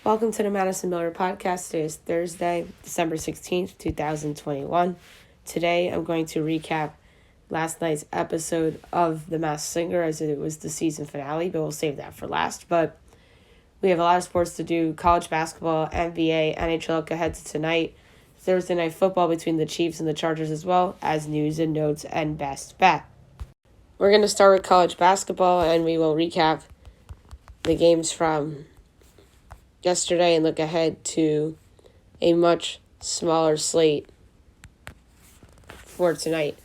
Welcome to the Madison Miller Podcast. Today is Thursday, December 16th, 2021. Today I'm going to recap last night's episode of The Masked Singer as it was the season finale, but we'll save that for last. But we have a lot of sports to do: college basketball, NBA, NHL look ahead to tonight, Thursday night football between the Chiefs and the Chargers, as well as news and notes and best bet. We're going to start with college basketball, and we will recap the games from yesterday and look ahead to a much smaller slate for tonight.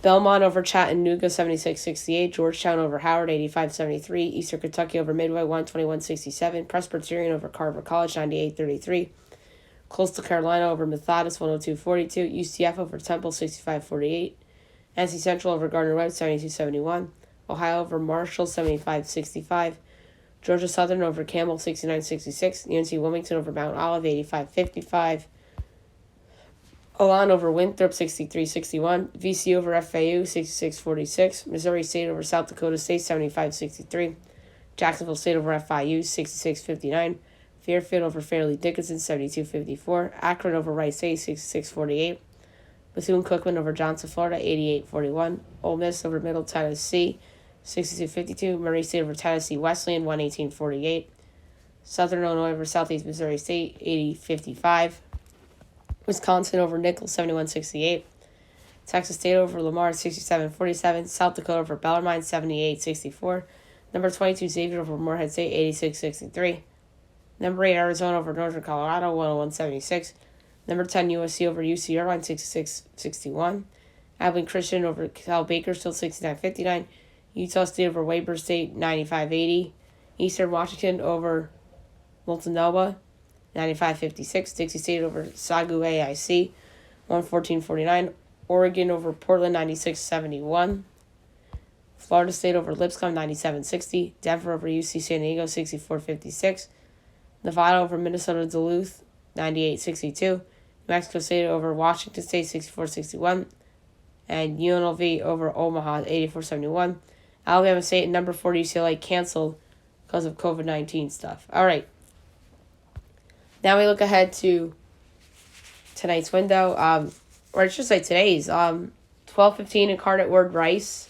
Belmont over Chattanooga 76-68, Georgetown over Howard 85-73, Eastern Kentucky over Midway 121-67, Presbyterian over Carver College 98-33, Coastal Carolina over Methodist 102-42, UCF over Temple 65-48, NC Central over Gardner-Webb 72-71, Ohio over Marshall 75-65, Georgia Southern over Campbell 69-66, UNC Wilmington over Mount Olive 85-55, Elan over Winthrop 63-61, VC over FAU 66-46, Missouri State over South Dakota State 75-63, Jacksonville State over FIU 66-59, Fairfield over Fairleigh Dickinson 72-54, Akron over Rice State 66-48, Bethune-Cookman over Johnson, Florida 88-41, Ole Miss over Middle Tennessee 62-52, Murray State over Tennessee Wesleyan 118-48, Southern Illinois over Southeast Missouri State 80-55, Wisconsin over Nicholls 71-68, Texas State over Lamar 67-47, South Dakota over Bellarmine 78-64, number 22 Xavier over Morehead State 86-63, number 8 Arizona over Northern Colorado 101-76, number 10 USC over UC Irvine 66-61, Abilene Christian over Cal Bakersfield 69-59, Utah State over Weber State 95-80, Eastern Washington over Multnomah 95-56, Dixie State over Sagu AIC 114-49, Oregon over Portland 96-71, Florida State over Lipscomb 97-60, Denver over UC San Diego 64-56, Nevada over Minnesota Duluth 98-62, New Mexico State over Washington State 64-61, and UNLV over Omaha 84-71. Alabama State and number 4 UCLA canceled because of COVID-19 stuff. All right. Now we look ahead to tonight's window, or I should say today's, 12:15 in Carnet Word Rice.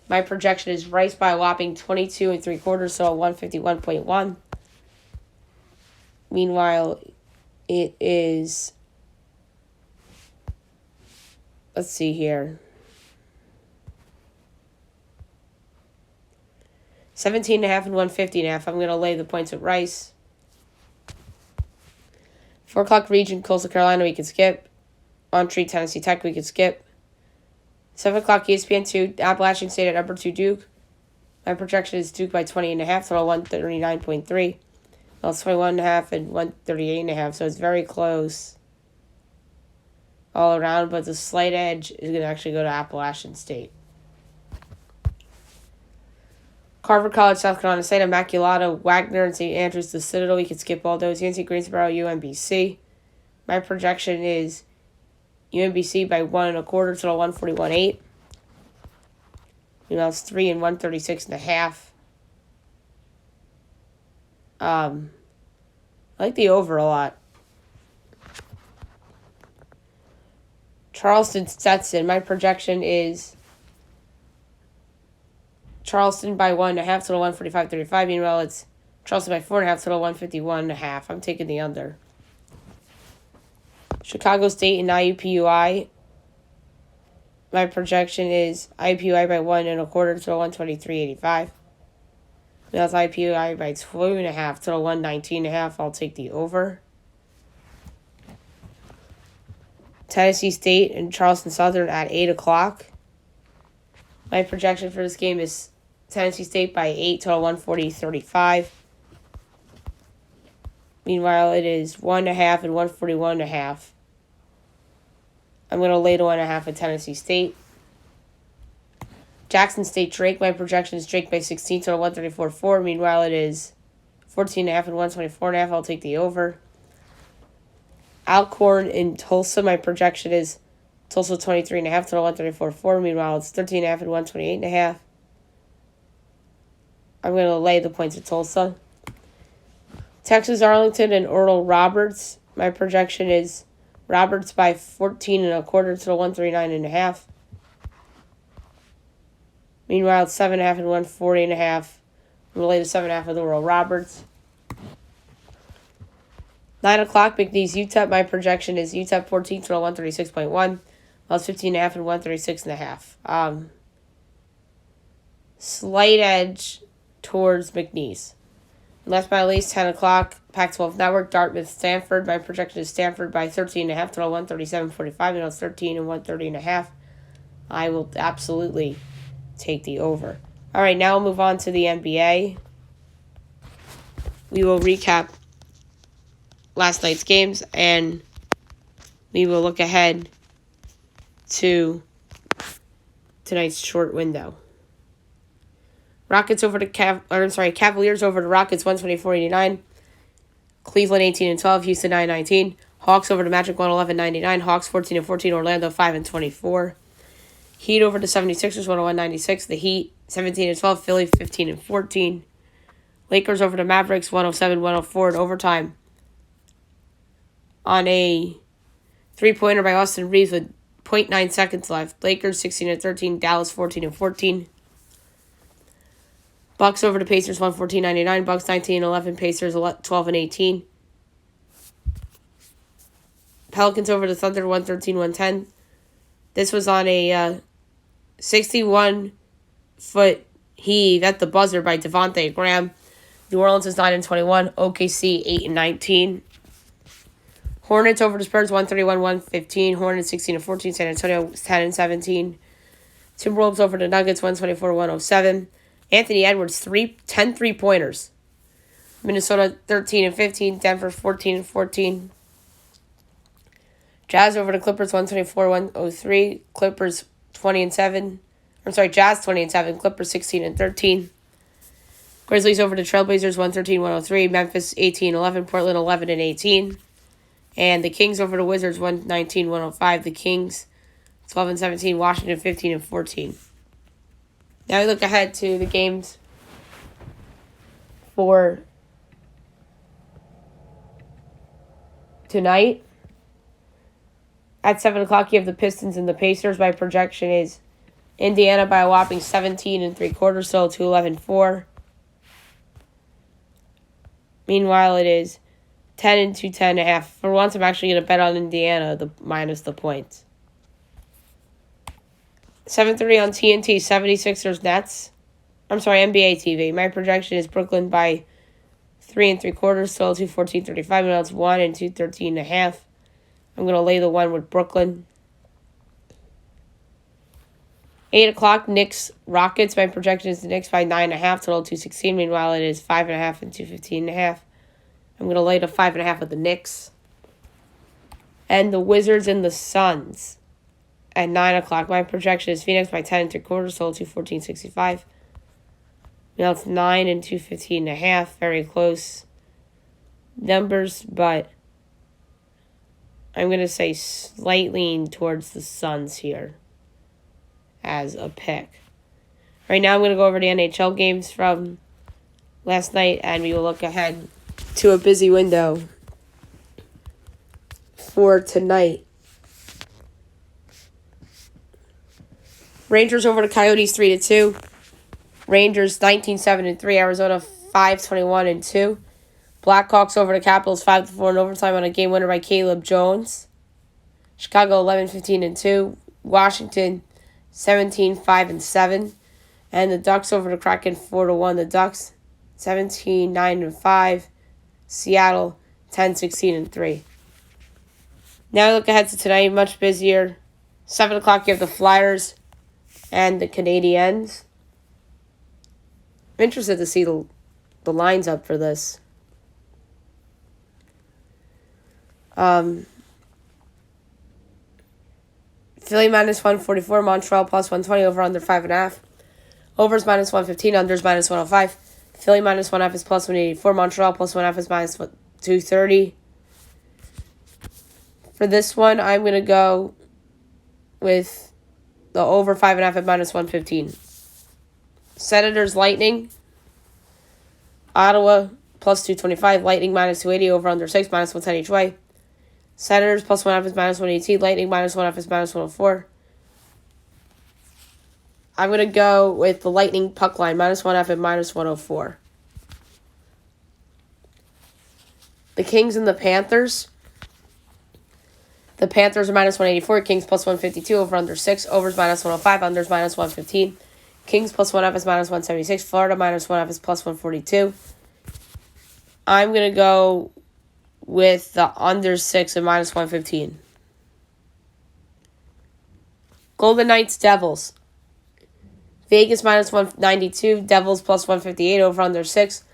My projection is Rice by a whopping 22 3/4, so 151.1. Meanwhile, it is, let's see here, 17.5 and 150.5. I'm going to lay the points at Rice. 4 o'clock region, Coastal Carolina, we can skip. On-tree, Tennessee Tech, we can skip. 7 o'clock ESPN2, Appalachian State at number 2 Duke. My projection is Duke by 20.5, total 139.3. Well, it's 21.5 and 138.5, so it's very close all around, but the slight edge is going to actually go to Appalachian State. Carver College, South Carolina State, Immaculata, Wagner, and St. Andrews, the Citadel. We can skip all those. UNC Greensboro, UMBC. My projection is UMBC by 1.25, total 141.8. It's 3 and 136.5. I like the over a lot. Charleston, Stetson. My projection is Charleston by 1.5, total 145.35. Meanwhile, it's Charleston by 4.5, total 151.5. I'm taking the under. Chicago State and IUPUI. My projection is IUPUI by 1.25, total 123.85. That's IUPUI by 2.5, total 119.5. I'll take the over. Tennessee State and Charleston Southern at 8 o'clock. My projection for this game is Tennessee State by 8, total 140.35. Meanwhile, it is 1.5 and 141.5. I'm going to lay the 1.5 at Tennessee State. Jackson State Drake. My projection is Drake by 16, total 134.4. Meanwhile, it is 14.5 and 124.5. I'll take the over. Alcorn in Tulsa. My projection is Tulsa 23.5, total 134.4. Meanwhile, it's 13.5 and 128.5. I'm going to lay the points at Tulsa. Texas Arlington and Oral Roberts. My projection is Roberts by 14.25 to 139.5. Meanwhile, it's 7.5 and 140.5. I'm going to lay the 7.5 with Oral Roberts. 9 o'clock, McNeese UTEP. My projection is UTEP 14 to 136.1. Well, it's 15.5 and 136.5. Slight edge towards McNeese. And last but not least, 10 o'clock, Pac-12 Network, Dartmouth, Stanford. My projection is Stanford by 13.5 to 137.45. You know, it's 13 and 130.5. I will absolutely take the over. All right, now we'll move on to the NBA. We will recap last night's games, and we will look ahead to tonight's short window. Cavaliers over the Rockets 124-89. Cleveland 18-12, Houston 9-19. Hawks over the Magic 111-99. Hawks 14-14, Orlando 5-24. Heat over the 76ers 101-96. The Heat 17-12, Philly 15-14. Lakers over the Mavericks 107-104 in overtime on a three-pointer by Austin Reeves with 0.9 seconds left. Lakers 16-13, Dallas 14-14. Bucks over the Pacers 114-99. Bucks 19-11, Pacers 12-18. Pelicans over the Thunder 113-110. This was on a 61-foot heave at the buzzer by Devontae Graham. New Orleans is 9-21. OKC 8-19. Hornets over the Spurs 131-115. Hornets 16-14. San Antonio 10-17. Timberwolves over the Nuggets 124-107. Anthony Edwards 10 3-pointers. Minnesota 13-15. Denver 14-14. Jazz over the Clippers 124-103. Clippers 20-7. Jazz 20-7. Clippers 16-13. Grizzlies over the Trailblazers 113-103. Memphis 18-11. Portland 11-18. And the Kings over the Wizards 119-105. The Kings 12-17. Washington 15-14. Now we look ahead to the games for tonight. At 7 o'clock, you have the Pistons and the Pacers. My projection is Indiana by a whopping 17.75, so 2-11-4. Meanwhile, it is 10 and 10.5. For once, I'm actually going to bet on Indiana, minus the points. 7:30 on TNT, 76ers Nets. NBA TV. My projection is Brooklyn by 3.75, so 2-14-35. Now it's 1 and 2-13.5. I'm going to lay the 1 with Brooklyn. 8 o'clock, Knicks Rockets. My projection is the Knicks by 9.5, total 2-16. Meanwhile, it is 5.5 and 2-15.5. I'm going to lay the 5.5 with the Knicks. And the Wizards and the Suns at 9 o'clock. My projection is Phoenix by 10.75, total 2-14-65. Now it's 9 and 2-15.5. Very close numbers, but I'm going to say slight lean towards the Suns here as a pick. Right now I'm going to go over the NHL games from last night, and we will look ahead to a busy window for tonight. Rangers over the Coyotes 3-2. Rangers 19-7-3. Arizona 5-21-2. Blackhawks over the Capitals 5-4 in overtime on a game winner by Caleb Jones. Chicago 11-15-2. Washington 17-5-7. And the Ducks over the Kraken 4-1. The Ducks 17-9-5. Seattle 10-16-3. Now we look ahead to tonight, much busier. 7 o'clock you have the Flyers and the Canadiens. I'm interested to see the lines up for this. Philly minus 144, Montreal plus 120, over under 5.5. Overs minus 115, unders minus 105. Philly minus 1.5 is plus 184. Montreal plus 1.5 is minus 230. For this one, I'm going to go with the over 5.5 at minus 115. Senators Lightning. Ottawa plus 225. Lightning minus 280 over under 6 minus 110 each way. Senators plus 1/2 is minus 118. Lightning minus 1/2 is minus 104. I'm going to go with the Lightning puck line minus 1/2 and minus 104. The Kings and the Panthers. The Panthers are minus 184. Kings plus 152 over under 6. Overs minus 105. Unders minus 115. Kings plus 1/2 is minus 176. Florida minus 1/2 is plus 142. I'm going to go with the under 6 and minus 115. Golden Knights, Devils. Vegas minus 192. Devils plus 158 over under 6.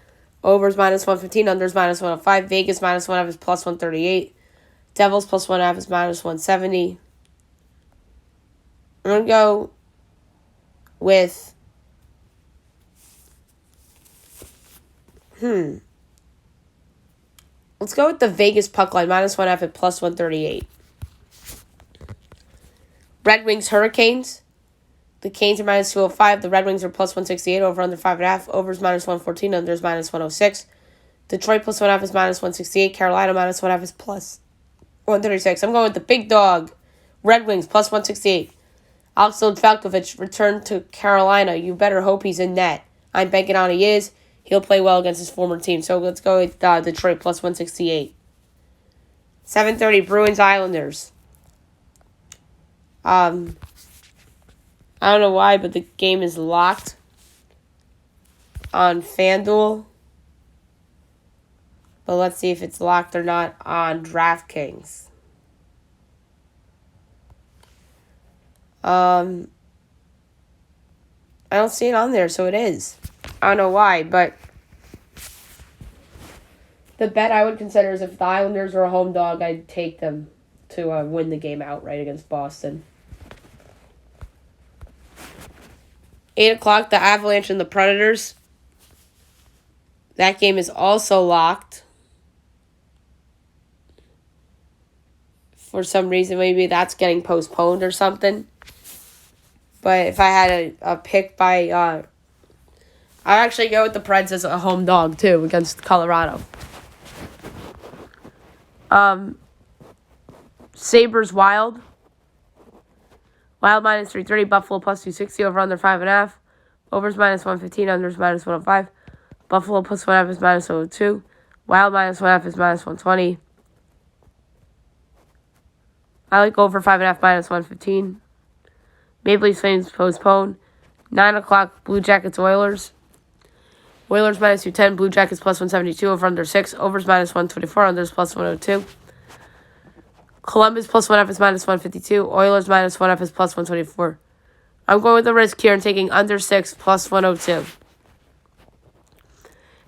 Overs minus 115. Unders minus 105. Vegas minus 1/2 is plus 138. Devils plus 1/2 is minus 170. I'm going to go with let's go with the Vegas puck line minus 1/2 at plus 138. Red Wings, Hurricanes. The Canes are minus 205. The Red Wings are plus 168 over under 5.5. Overs minus 114. Unders minus 106. Detroit plus 1/2 is minus 168. Carolina minus 1/2 is plus 136. I'm going with the big dog. Red Wings plus 168. Alex Falkovich returned to Carolina. You better hope he's in net. I'm banking on he is. He'll play well against his former team. So let's go with Detroit plus 168. 7:30 Bruins Islanders. I don't know why, but the game is locked on FanDuel. But let's see if it's locked or not on DraftKings. I don't see it on there, so it is. I don't know why, but the bet I would consider is if the Islanders were a home dog, I'd take them to win the game outright against Boston. 8 o'clock, the Avalanche and the Predators. That game is also locked. For some reason, maybe that's getting postponed or something. But if I had a pick by... I'd actually go with the Preds as a home dog, too, against Colorado. Sabres, Wild. Wild minus 330. Buffalo plus 260 over under 5.5. Overs minus 115. Unders minus 105. Buffalo plus 1/2 is minus 102. Wild minus 1/2 is minus 120. I like over 5.5 minus 115. Maple Leafs Flames postponed. 9 o'clock, Blue Jackets Oilers. Oilers minus 210. Blue Jackets plus 172 over under 6. Overs minus 124. Unders plus 102. Columbus plus 1/2 is minus 152. Oilers minus 1/2 is plus 124. I'm going with the risk here and taking under 6 plus 102.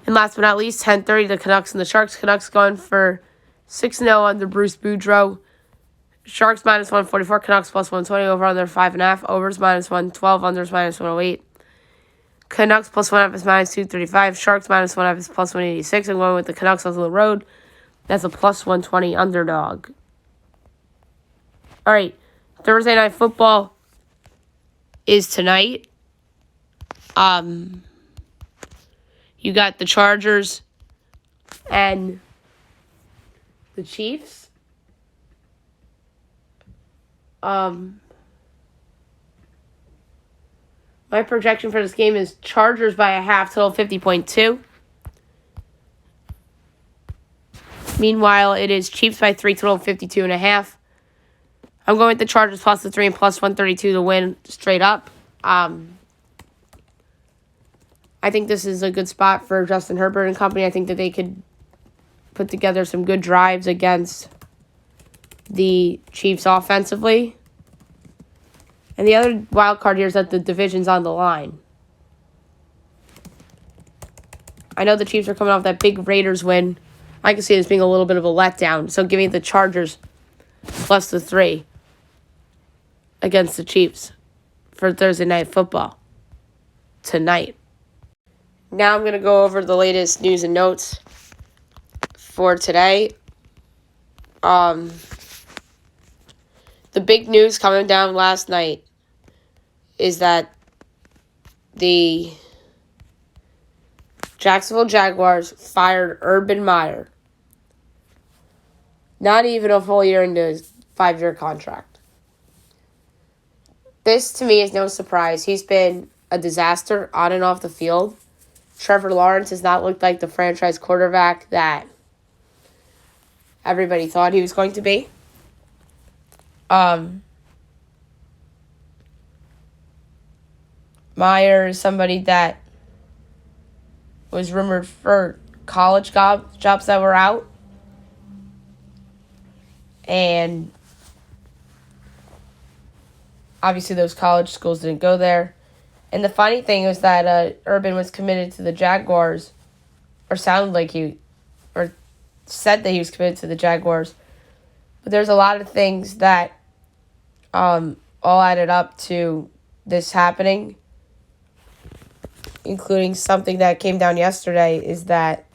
And last but not least, 10:30, the Canucks and the Sharks. Canucks going for 6-0 under Bruce Boudreau. Sharks minus 144. Canucks plus 120 over under 5.5. Overs minus 112. Unders minus 108. Canucks plus 1/2 is minus 235. Sharks minus 1/2 is plus 186. I'm going with the Canucks on the road. That's a plus 120 underdog. All right, Thursday Night Football is tonight. You got the Chargers and the Chiefs. My projection for this game is Chargers by a half, total 50.2. Meanwhile, it is Chiefs by 3, total 52.5. I'm going with the Chargers plus the 3 and plus 132 to win straight up. I think this is a good spot for Justin Herbert and company. I think that they could put together some good drives against the Chiefs offensively. And the other wild card here is that the division's on the line. I know the Chiefs are coming off that big Raiders win. I can see this being a little bit of a letdown. So give me the Chargers plus the 3 against the Chiefs for Thursday Night Football tonight. Now I'm going to go over the latest news and notes for today. The big news coming down last night is that the Jacksonville Jaguars fired Urban Meyer. Not even a full year into his 5-year contract. This, to me, is no surprise. He's been a disaster on and off the field. Trevor Lawrence has not looked like the franchise quarterback that everybody thought he was going to be. Meyer is somebody that was rumored for college jobs that were out. And obviously those college schools didn't go there. And the funny thing was that Urban was committed to the Jaguars, or sounded like or said that he was committed to the Jaguars. But there's a lot of things that all added up to this happening, including something that came down yesterday, is that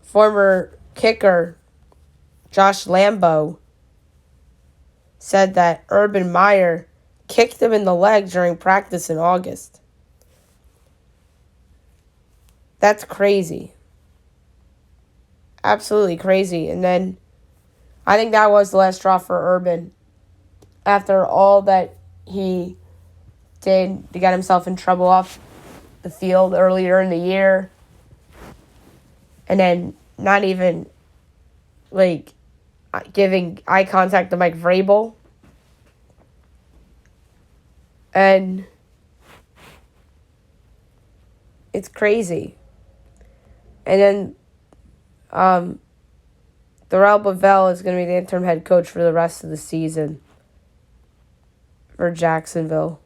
former kicker Josh Lambo said that Urban Meyer kicked him in the leg during practice in August. That's crazy. Absolutely crazy. And then I think that was the last straw for Urban. After all that he did to get himself in trouble off the field earlier in the year, and then not even giving eye contact to Mike Vrabel. And it's crazy. And then Darrell Bevell is going to be the interim head coach for the rest of the season for Jacksonville.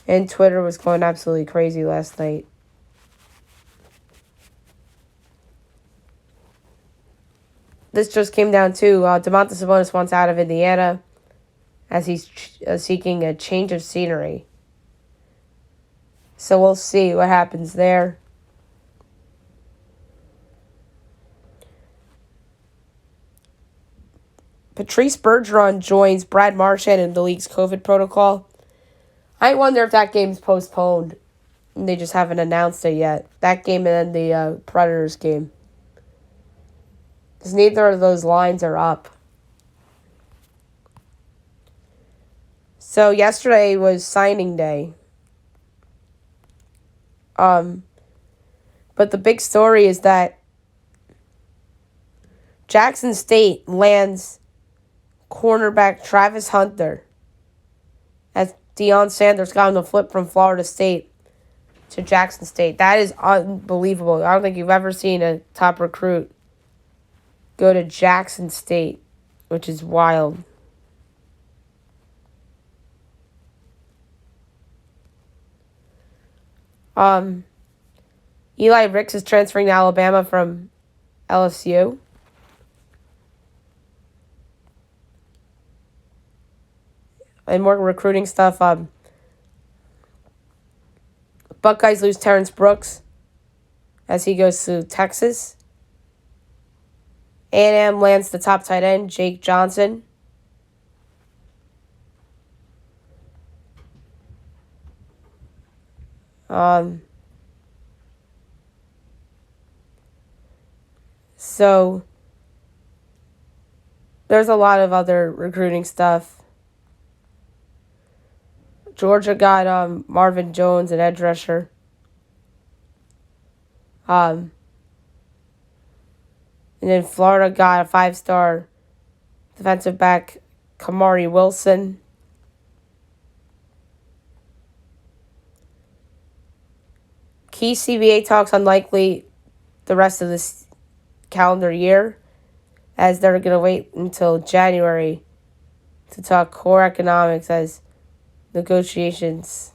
And Twitter was going absolutely crazy last night. This just came down to Domantas Sabonis wants out of Indiana as he's seeking a change of scenery. So we'll see what happens there. Patrice Bergeron joins Brad Marchand in the league's COVID protocol. I wonder if that game's postponed. They just haven't announced it yet. That game and then the Predators game. Because neither of those lines are up. So yesterday was signing day. But the big story is that Jackson State lands cornerback Travis Hunter as Deion Sanders got on the flip from Florida State to Jackson State. That is unbelievable. I don't think you've ever seen a top recruit go to Jackson State, which is wild. Eli Ricks is transferring to Alabama from LSU. And more recruiting stuff. Buckeyes lose Terrence Brooks as he goes to Texas. A&M lands the top tight end, Jake Johnson. So there's a lot of other recruiting stuff. Georgia got Marvin Jones, an edge rusher. And then Florida got a 5-star defensive back, Kamari Wilson. Key CBA talks unlikely the rest of this calendar year, as they're going to wait until January to talk core economics as negotiations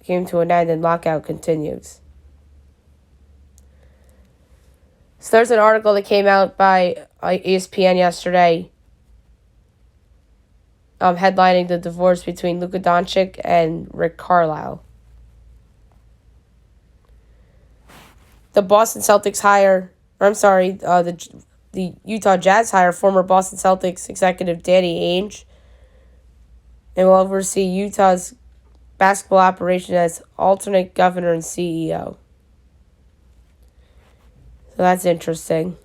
came to an end and lockout continues. So there's an article that came out by ESPN yesterday headlining the divorce between Luka Doncic and Rick Carlisle. The Boston Celtics the Utah Jazz hire former Boston Celtics executive Danny Ainge and will oversee Utah's basketball operation as alternate governor and CEO. So that's interesting.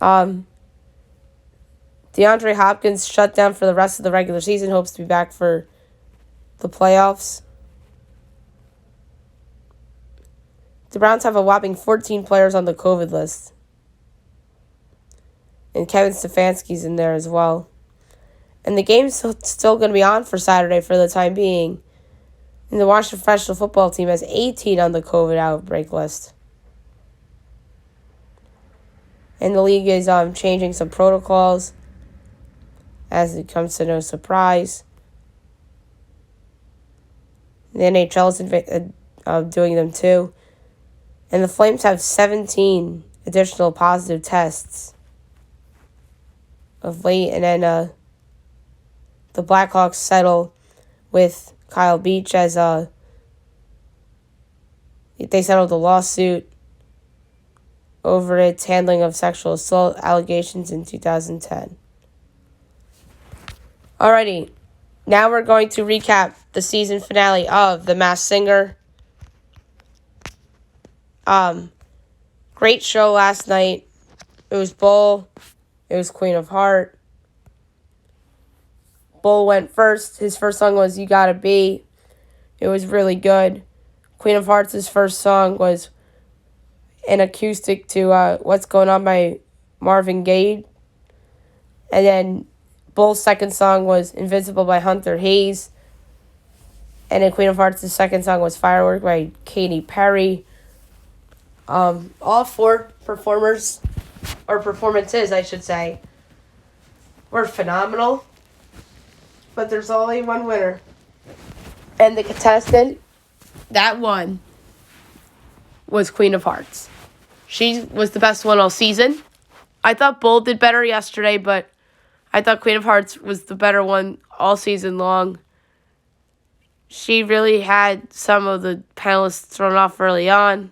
DeAndre Hopkins shut down for the rest of the regular season, hopes to be back for the playoffs. The Browns have a whopping 14 players on the COVID list. And Kevin Stefanski's in there as well. And the game's still going to be on for Saturday for the time being. And the Washington professional football team has 18 on the COVID outbreak list. And the league is changing some protocols, as it comes to no surprise. The NHL is doing them too. And the Flames have 17 additional positive tests of late. And then the Blackhawks settle with Kyle Beach as they settled the lawsuit over its handling of sexual assault allegations in 2010. Alrighty, now we're going to recap the season finale of The Masked Singer. Great show last night. It was Bull. It was Queen of Heart. Bull went first. His first song was You Gotta Be. It was really good. Queen of Hearts' first song was an acoustic to What's Going On by Marvin Gaye. And then Bull's second song was Invincible by Hunter Hayes. And then Queen of Hearts' second song was Firework by Katy Perry. All four performances, I should say, were phenomenal. But there's only one winner. And the contestant that won was Queen of Hearts. She was the best one all season. I thought Bull did better yesterday, but I thought Queen of Hearts was the better one all season long. She really had some of the panelists thrown off early on,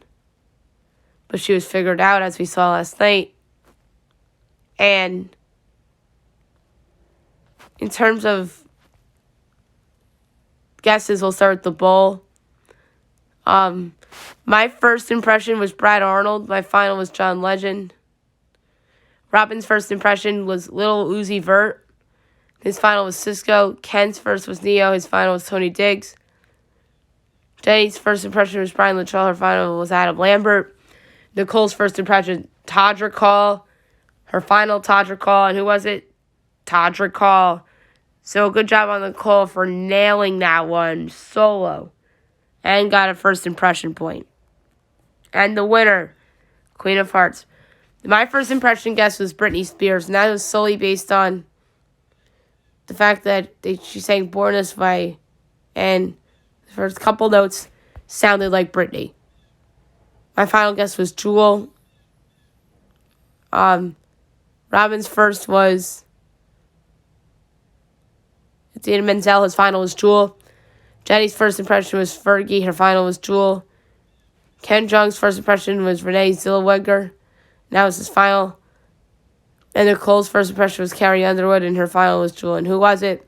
but she was figured out, as we saw last night. And in terms of guesses, we'll start with the Bull. My first impression was Brad Arnold. My final was John Legend. Robin's first impression was Lil Uzi Vert. His final was Cisco. Ken's first was Neo. His final was Tony Diggs. Jenny's first impression was Brian Luttrell. Her final was Adam Lambert. Nicole's first impression, Todrick Hall. Her final, Todrick Hall. And who was it? Todrick Hall. So good job on Nicole for nailing that one solo. And got a first impression point. And the winner, Queen of Hearts. My first impression guess was Britney Spears. And that was solely based on the fact that she sang Born This Way. And the first couple notes sounded like Britney. My final guess was Jewel. Robin's first was Dana Menzel. His final was Jewel. Jenny's first impression was Fergie. Her final was Jewel. Ken Jeong's first impression was Renee Zellweger. That was his final. And Nicole's first impression was Carrie Underwood, and her final was Jewel. And who was it?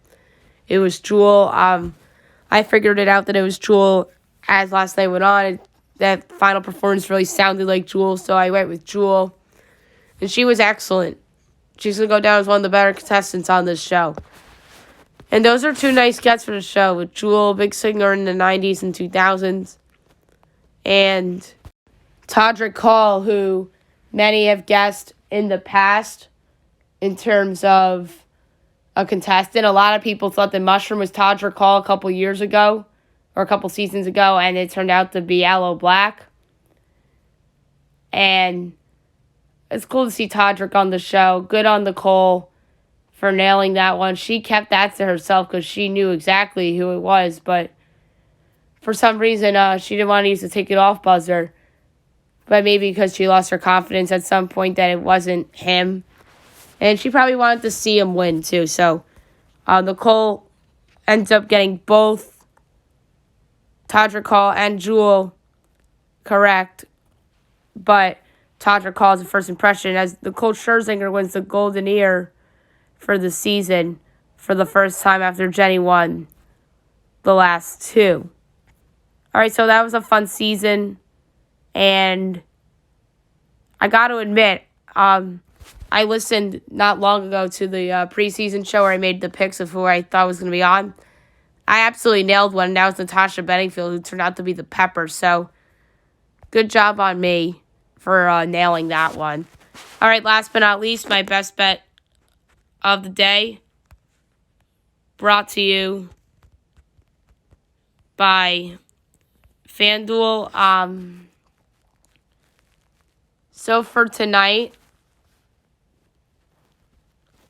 It was Jewel. I figured it out that it was Jewel as last night went on. That final performance really sounded like Jewel, so I went with Jewel. And she was excellent. She's going to go down as one of the better contestants on this show. And those are two nice gets for the show, with Jewel, big singer in the 90s and 2000s, and Todrick Hall, who many have guessed in the past in terms of a contestant. A lot of people thought that Mushroom was Todrick Hall a couple years ago, or a couple seasons ago, and it turned out to be Aloe Black. And it's cool to see Todrick on the show. Good on Nicole for nailing that one. She kept that to herself because she knew exactly who it was, but for some reason, she didn't want to use the take it off buzzer. But maybe because she lost her confidence at some point that it wasn't him. And she probably wanted to see him win, too. So, Nicole ends up getting both Todrick Hall and Jewel correct. But Todger calls a first impression as the Colt Scherzinger wins the Golden Ear for the season for the first time after Jenny won the last two. All right, so that was a fun season, and I got to admit, I listened not long ago to the preseason show where I made the picks of who I thought was going to be on. I absolutely nailed one, and that was Natasha Bedingfield, who turned out to be the Pepper. So, good job on me for nailing that one. All right, last but not least, my best bet of the day, brought to you by FanDuel. So for tonight,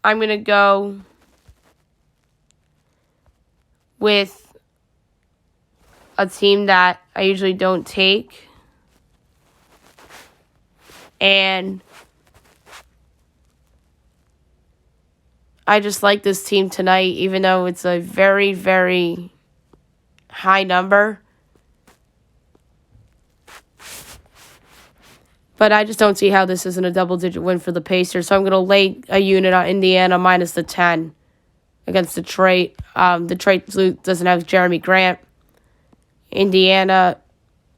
I'm going to go with a team that I usually don't take. And I just like this team tonight, even though it's a very, very high number. But I just don't see how this isn't a double-digit win for the Pacers. So I'm going to lay a unit on Indiana minus the 10 against Detroit. Detroit doesn't have Jeremy Grant. Indiana,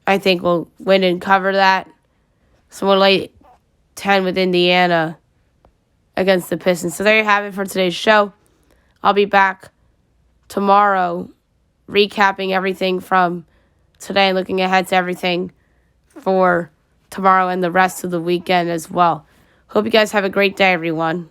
I think, will win and cover that. So we'll lay 10 with Indiana against the Pistons. So there you have it for today's show. I'll be back tomorrow recapping everything from today and looking ahead to everything for tomorrow and the rest of the weekend as well. Hope you guys have a great day, everyone.